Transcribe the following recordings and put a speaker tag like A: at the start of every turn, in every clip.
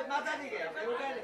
A: માતાજી કે એવું કઈ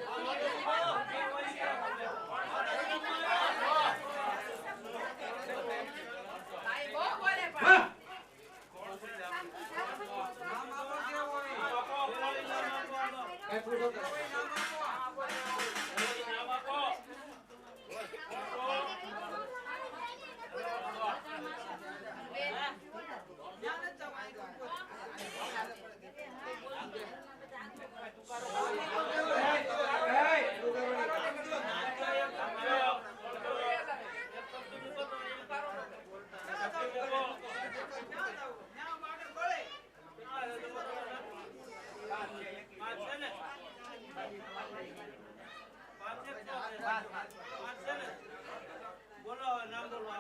A: બોલો નામ બોલો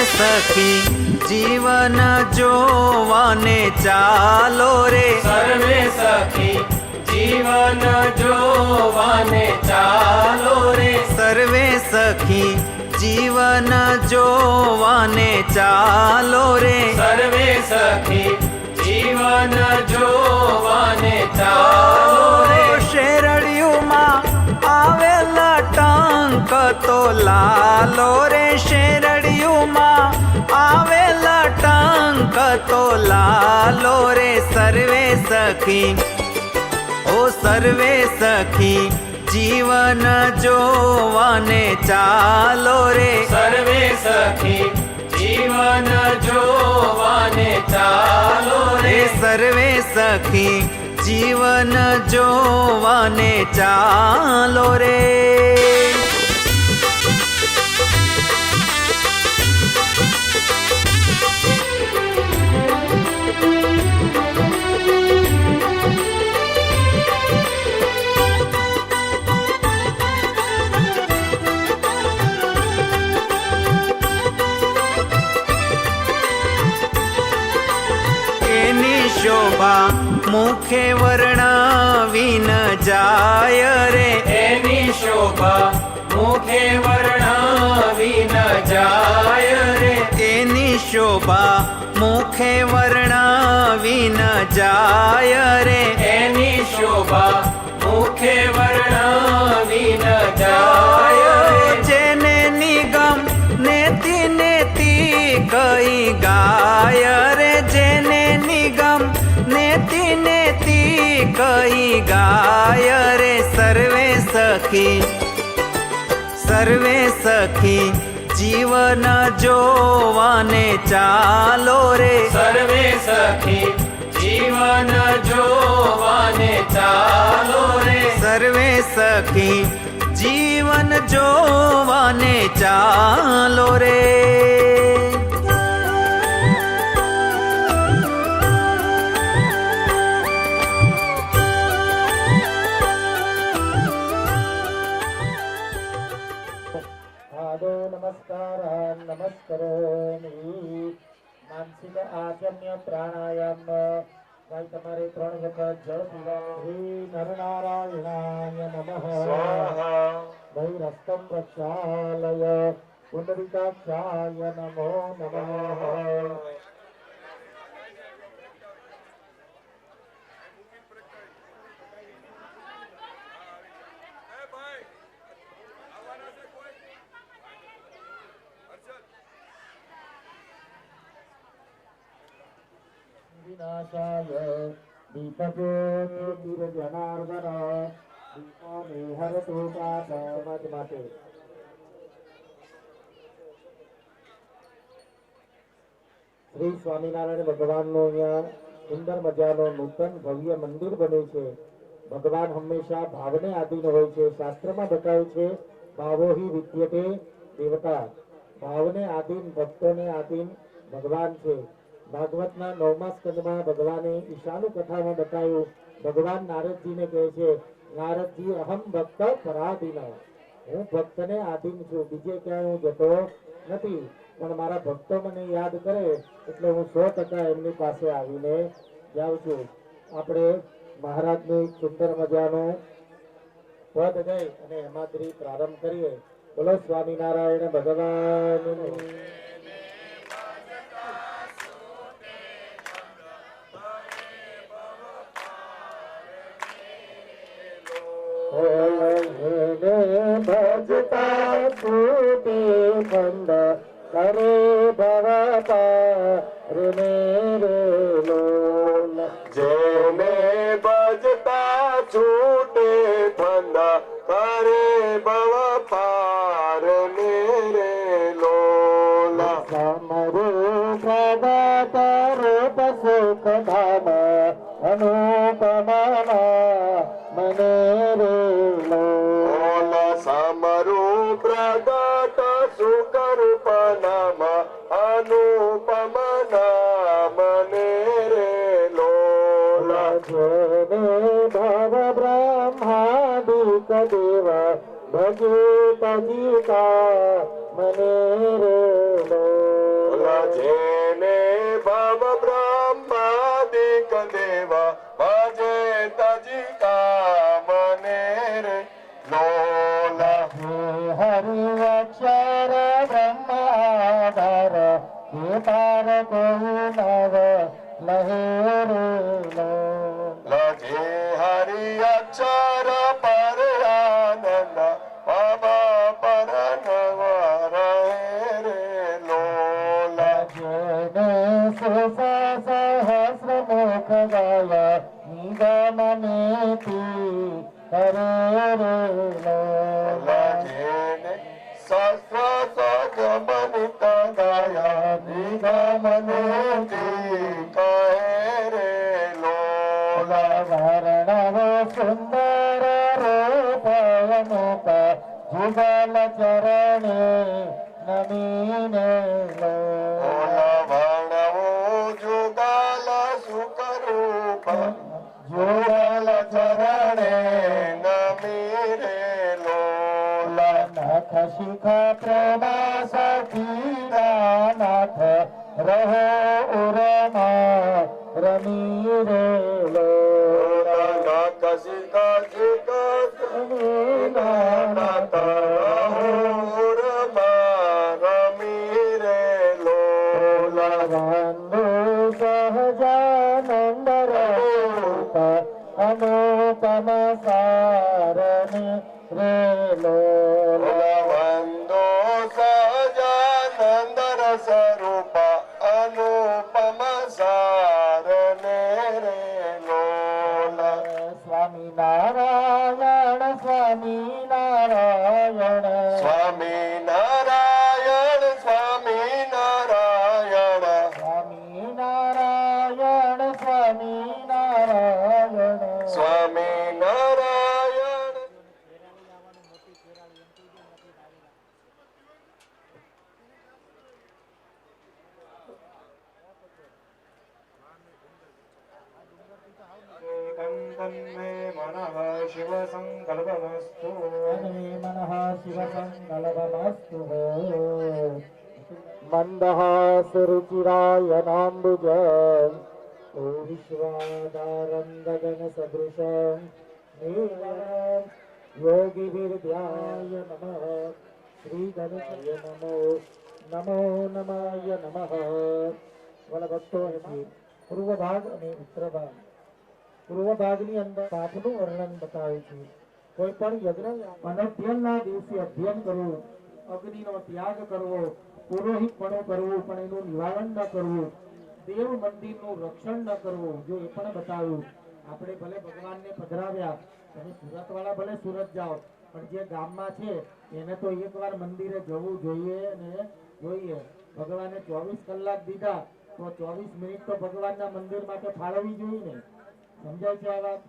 B: સખી જીવન જોવાને ચાલો રે,
C: સર્વે સખી જીવન જોવાને ચાલો રે,
B: સર્વે સખી જીવન જોવાને ચાલો રે,
C: સર્વે સખી જીવન જોવાને ચાલો રે,
B: શેરડિયુંમાં આવેલા ટંક તો લાલો રે, શેરડિયુંમાં આવેલા ટંક તો લાલો રે, સર્વે સખી ઓ સર્વે સખી જીવન જોવાને ચાલો રે,
C: સર્વે સખી જીવન જોવાને ચાલો રે,
B: સર્વે સખી જીવન જોવાને ચાલો રે. શોભા મુખે વર્ણવી ન જાય રે,
C: એની શોભા મુખે વર્ણવી ન જાય રે,
B: એની શોભા મુખે વર્ણવી ન જાય રે,
C: એની શોભા મુખે વર્ણવી ન જાય રે,
B: જેને નિગમ નેતિ નેતિ કઈ ગાય રે, જેને નિગમ નેતિ નેતિ કઈ ગાય રે, સર્વે સખી સર્વે સખી જીવન જોવાને ચાલો રે,
C: સર્વે સખી જીવન જોવાને ચાલો રે,
B: સર્વે સખી જીવન જોવાને ચાલો રે.
D: નમસ્કારોમિ. માનસિક આચમ્ય પ્રાણાયામ. ભાઈ તમારે 3 વખત જળ પીવાનું. શ્રી નરનારાયણાય નમઃ. ભાઈ રસ્તમ પ્રક્ષાલય પુંડરીકાક્ષાય નમો નમઃ. વિનાશાય દીપજ્યોતિર્જનાર્દન દીપો નિહરતુ પાપમદ માટે. શ્રી સ્વામિનારાયણ ભગવાનનું અહીંયા સુંદર મજાનું નૂતન ભવ્ય મંદિર બન્યું છે. ભગવાન હંમેશા ભાવને આધીન હોય છે. શાસ્ત્રમાં બતાવ્યું છે ભાવો હિ વિદ્યતે દેવતા. ભાવને આધીન ભક્તોને આધીન ભગવાન છે. ભાગવતના 9મા સ્કંદમાં ભગવાને ઈશાનું કથામાં બતાવ્યું. ભગવાન નારદજીને કહે છે, નારદજી અહમ ભક્ત પરાધીન. હું ભક્તને આધીન છું, બીજે ક્યાંય હું જતો નથી. પણ મારા ભક્તો મને યાદ કરે એટલે હું 100% એમની પાસે આવીને જાઉં છું. આપણે મહારાજનું સુંદર મજાનું પદ ગઈ અને એમાંથી પ્રારંભ કરીએ. બોલો સ્વામિનારાયણ ભગવાન. ભજતા છૂટે બંધ કરે ભવ પાર મેરે લોલ.
E: જેને ભજતા છૂટે ધંધા કરે ભવ પાર મેરે લોલા.
D: સમરુ ભગત રૂપ સુખ ધામ અનુપમા મને રે લોલ.
E: સમરૂ પ્રગટ સુકરૂપ નામ અનુપમ નામ ને રે લોલા.
D: જેને ભવ બ્રહ્માદિક દેવ ભજે તજીતા મને રે લોલ.
E: જેને ભવ બ્રહ્માદિક દેવા ભજે તજી કામને રે લોલા
D: હરિ અક્ષર બ્રહ્માધાર હે પાર કોઈ નવ લહેરે લો
E: લજે હરિ અક્ષર પર આનંદ બાબા પર નવ રહે રે લોલા
D: જેને સહસ્ર મુખ ગાય નિગમને કરે રે લો
E: જેને શાસ્ત્ર સગમનિત ગાયા નિગમને કહે રે લોલા
D: વર્ણવ સુંદર રૂપ અનુપ જુગલ ચરણે નમીને લો
E: વર્ણવો જુગલ સુકરૂપ જુગલ ચરણે નમી રે લોલા
D: નાથ શિખ પ્રેમા સખીના નાથ રહો ઉરમાં રમી રે લો
E: નાથ સિકા નાથ રમી રે લોલા
D: વંદો સહજાનંદ રૂપ અનુપમ સારને રે લો
E: વંદો સહજાનંદ સ્વરૂપ અનુપમ સારને રે લોલા
D: સ્વામી નારાયણ સ્વામી નારાયણ
E: સ્વામી નારાયણ સ્વામી નારાયણ
D: સ્વામી નારાયણ સ્વામી નારાયણ
E: સ્વામી નારાયણ
C: શિવ સંકલ્પમસ્તુ
D: અને મનઃ શિવ સંકલ્પમસ્તુ મંદહાસરુચિરાય નાંબુજ ઓ વિશ્વાધારં ગગન સદૃશં નીલમ યોગીભીર્ધ્યાય નમઃ શ્રી ગણેશાય નમો નમો નમાય નમઃ વાલા ભક્તો એમાં પૂર્વ ભાગ અને ઉત્તર ભાગ પૂર્વ ભાગની અંદર પાપનું વર્ણન બતાવે છે કોઈ પણ યજ્ઞ અનધ્યનના દિવસે અધ્યયન કરવું અગ્નિનો ત્યાગ કરવો પુરોહિતપણું કરવું પણ એનું નિવારણ ન કરવું દેવ મંદિરનું રક્ષણ ન કરવું જો એ પણ બતાવ્યું આપણે ભલે ભગવાનને પધરાવ્યા તમે સુરત વાળા ભલે સુરત જાઓ પણ જે ગામમાં છે એને તો એકવાર મંદિરે જવું જોઈએ અને જોઈએ ભગવાને 24 કલાક દીધા તો 24 મિનિટ તો ભગવાનના મંદિર માટે ફાળવવી જોઈએ ને સમજાય છે આ વાત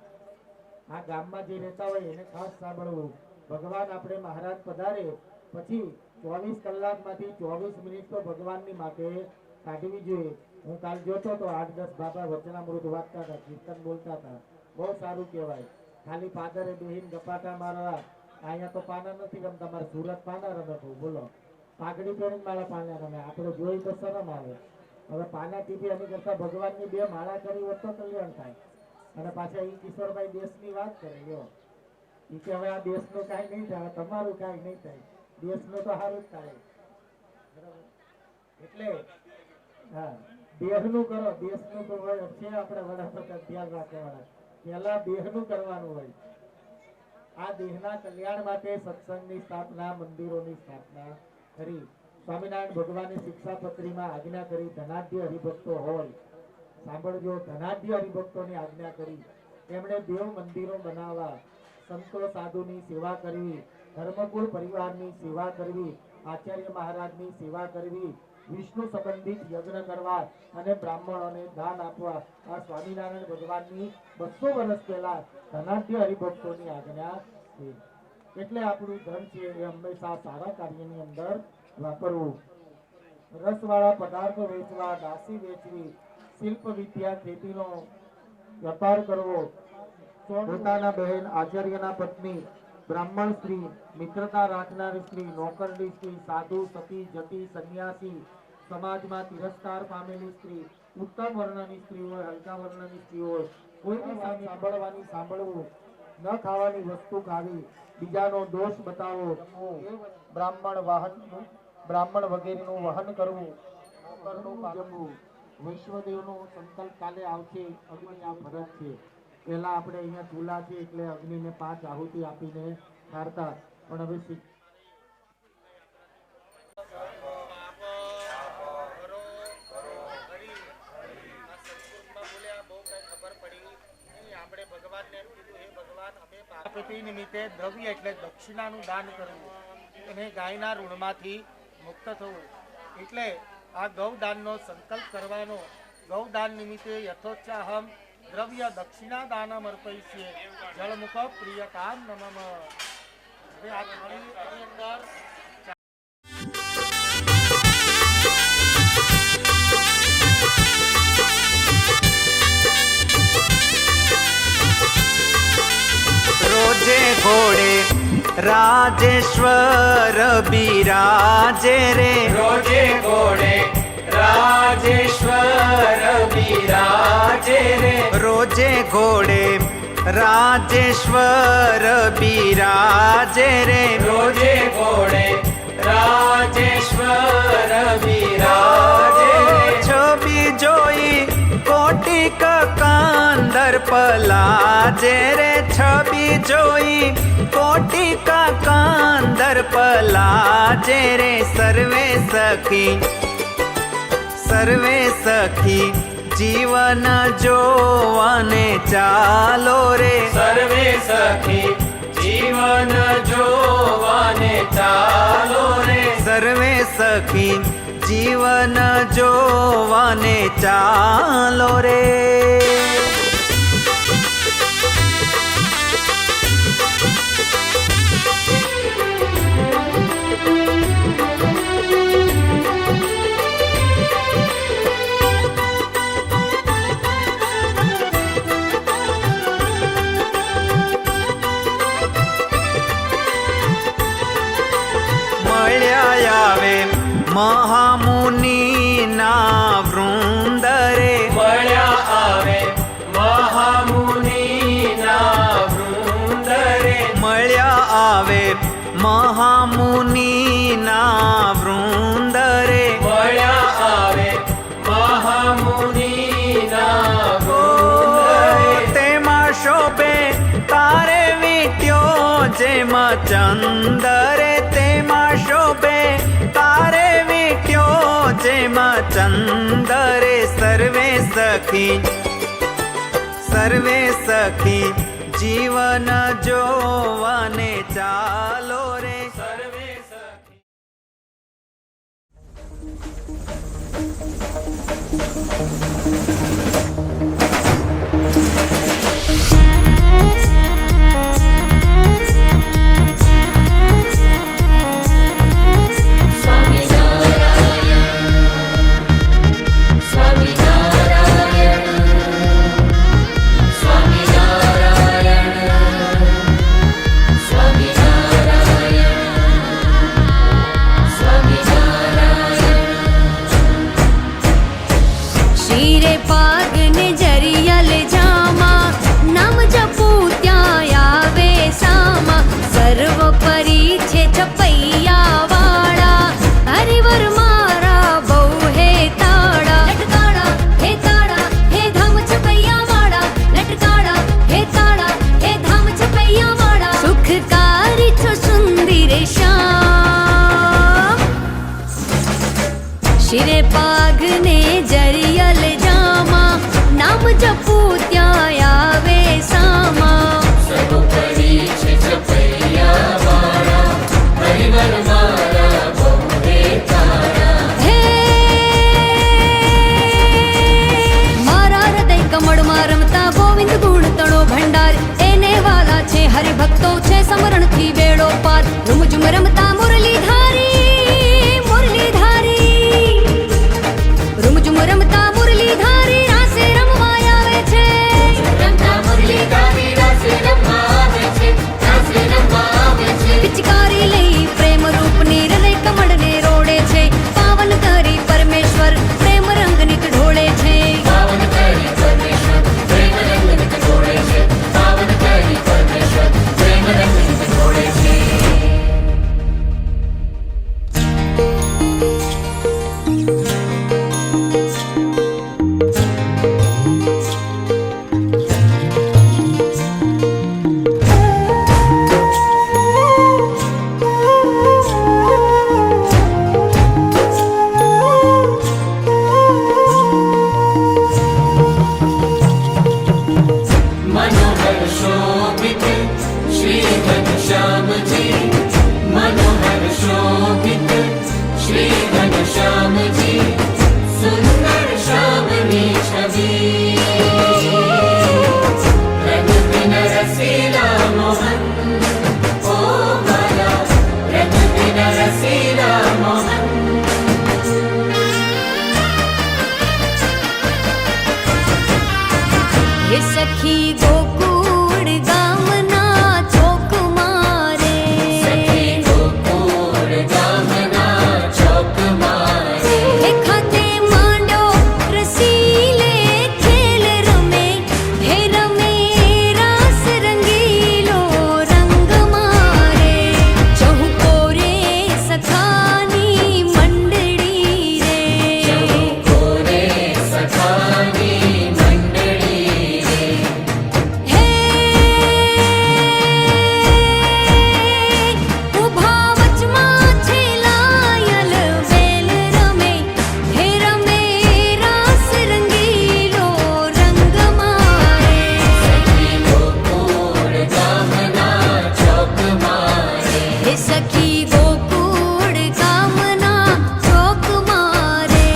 D: આ ગામમાં જે રહેતા હોય એને ખાસ સાંભળવું ભગવાન આપણે મહારાજ પધારે પછી 24 કલાકમાંથી 24 મિનિટ તો ભગવાનની માટે કાઢવી જોઈએ હું કાલ જોતો તો 8-10 બાબા વચનામૃત વાંચતા હતા કીર્તન બોલતા હતા બહુ સારું કહેવાય ખાલી પાદરે બેહીને ગપાટા મારવા અહીંયા તો પાના નથી રમતા મારે સુરત પાના રમે છું બોલો પાઘડી પહેરીને મારા પાના રમે આપણે જોઈ તો શરમ આવે હવે પાના ટીપી એની કરતા ભગવાનની 2 માળા કરી હોત તો કલ્યાણ થાય અને પાછા એ કિશોરભાઈ દેશની વાત કરે લ્યો એ કે હવે આ દેશનું કાંઈ નહીં થાય તમારું કાંઈ નહીં થાય દેશનું તો સારું જ થાય બરાબર એટલે હા દેહનું કરો દેશનું તો હોય છે આપણે વડાપ્રધાન ધ્યાન રાખવાના પહેલા દેહનું કરવાનું હોય આ દેહના કલ્યાણ માટે સત્સંગની સ્થાપના મંદિરોની સ્થાપના કરી સ્વામિનારાયણ ભગવાને શિક્ષાપત્રીમાં આજ્ઞા કરી ધનાઢ્ય હરિભક્તો હોય સાંભળજો ધનાઢ્ય હરિભક્તોની આજ્ઞા કરી તેમણે દેવ મંદિરો બનાવવા સંતો સાધુની સેવા કરવી ધર્મકુળ પરિવારની સેવા કરવી આચાર્ય મહારાજની સેવા કરવી વિષ્ણુ સંબંધિત યજ્ઞ કરવા અને બ્રાહ્મણોને દાન આપવા આ સ્વામિનારાયણ ભગવાનની 200 વર્ષ પહેલા ધનાઢ્ય હરિભક્તોની આજ્ઞા છે એટલે આપણું ધન છે એ હંમેશા સારા કાર્યની અંદર વાપરવું રસવાળા પદાર્થો વેચવા દાસી વેચવી શિલ્પ વિદ્યા ખેતીનો વેપાર કરવો પોતાના બહેન આચાર્યના પત્ની બ્રાહ્મણ સ્ત્રી મિત્રતા રાખનારી સ્ત્રી નોકરની સ્ત્રી સાધુ સતી જતી સંન્યાસી સમાજમાં તિરસ્કાર પામેલી સ્ત્રી, ઉત્તમ વર્ણની સ્ત્રી હોય, હલકા વર્ણની સ્ત્રી હોય, કોઈની સામે સાંભળવાની સાંભળવું, ન ખાવાની વસ્તુ ખાવી, બીજાનો દોષ બતાવો, બ્રાહ્મણ વગેરેનું વહન કરવું, જમવું, વૈશ્વદેવનો સંકલ્પ કાલે આવશે. અગ્નિ આ ફરજ છે. પહેલા આપણે અહીંયા ચૂલા છે એટલે અગ્નિને 5 આહુતિ આપીને ઠારતા, પણ હવે નિમિત્તે દ્રવ્ય એટલે દક્ષિણાનું દાન કરવું અને ગાયના ઋણમાંથી મુક્ત થવું. એટલે આ ગૌદાનનો સંકલ્પ કરવાનો. ગૌદાન નિમિત્તે યથોત્સાહમ દ્રવ્ય દક્ષિણા દાનમ અર્પયિષ્યે જળમુખ પ્રિયકામ નમઃ. હવે આ થાળીની અંદર
B: रोजे घोड़े राजेश्वर बिराजे रे, रोजे घोड़े राजेश्वर बिराजे रे, रोजे घोड़े राजेश्वर बिराजे रे, रोजे घोड़े राजेश्वर बिराजे रे, छवि जोई कोटि कांदर पलाजे रे, छवि जोई कोटि कांदर पलाजे रे, सर्वे सखी जीवन जोवाने चालो रे, सर्वे सखी जीवन जोवाने चालो रे, सर्वे सखी जीवन जोवाने चालो रे. महामुनि ना वृंद रे, मळ्या आवे महामुनि ना वृंद रे, मळ्या आवे महामुनि ना वृंद रे, मळ्या आवे महामुनि ना वृंद रे, तेमा शोभे तारे वीट्यो जेमा चंदरे, तेमा शोभे तारे वीट्यो जेमा चंदरे, सर्वे सखी जीवन जोवाने चालो रे, सर्वे सखी.
F: शिरे पाग ने जरियल जामा સખી ગોકુળ ગામના ચોક મારે હે ખાતે માંડો રસીલે ખેલ રમે હે રમે રાસ રંગીલો રંગ મારે ચહુકો રે સખાની મંડળી હે ઉભા વચમાં છે લાયલ વેલ રમે હે રમે રાસ રંગીલો રંગ મારે હે સખી ગોકુળ ગામના ચોક મારે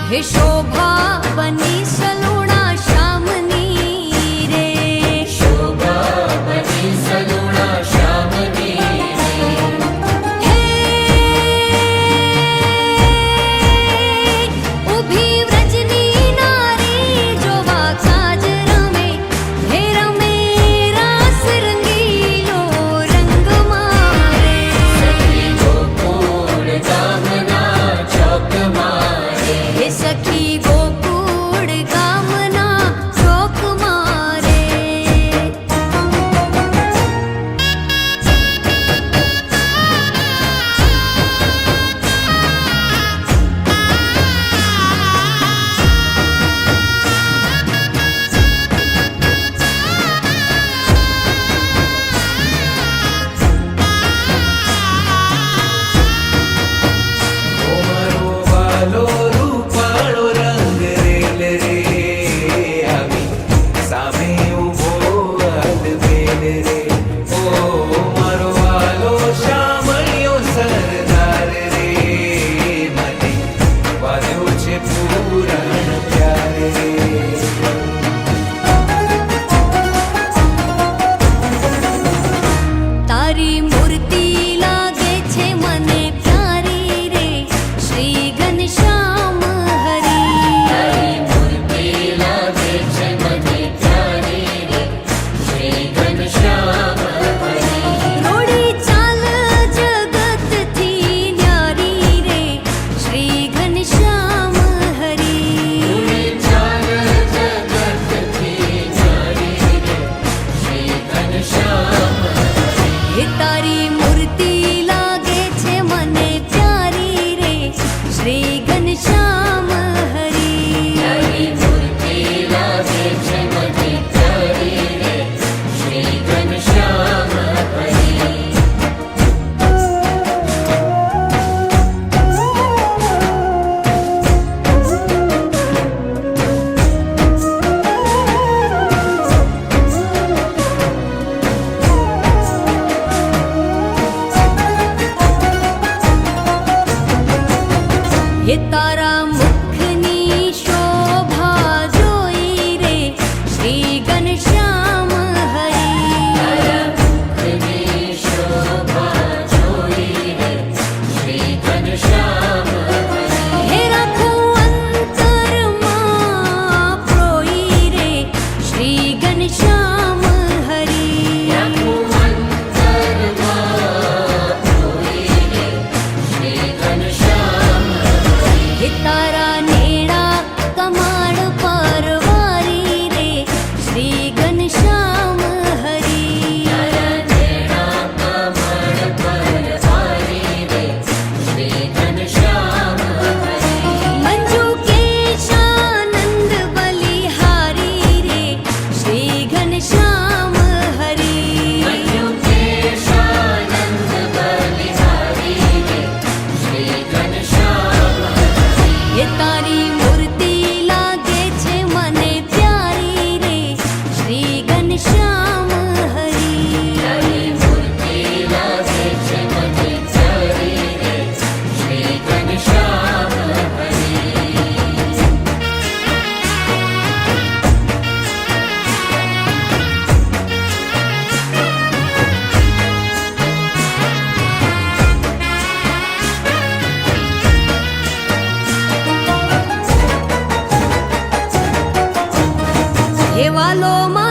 F: હે શોભા બની સલુણા શામની રે હે ઊભી વ્રજની નારી જોવા કાજ રમે હે રમે રાસ રંગીલો રંગ મારે હે સખી ગોકુળ ગામના ચોક મારે
B: મારો વાલો રૂપાળો રંગ રેલ રે આવી સામે ઊભો અદબેલ રે ઓ મારો વાલો શામળિયો સરદાર રે મને વાલ્યો છે પૂરણ પ્યાર રે
F: તારી મૂર્તિ લાગે છે મને પ્યારી રે શ્રી ઘનશ્યામ હરી રોડી ચાલ જગતથી ન્યારી રે શ્રી ઘનશ્યામ હરી દિવાલોમાં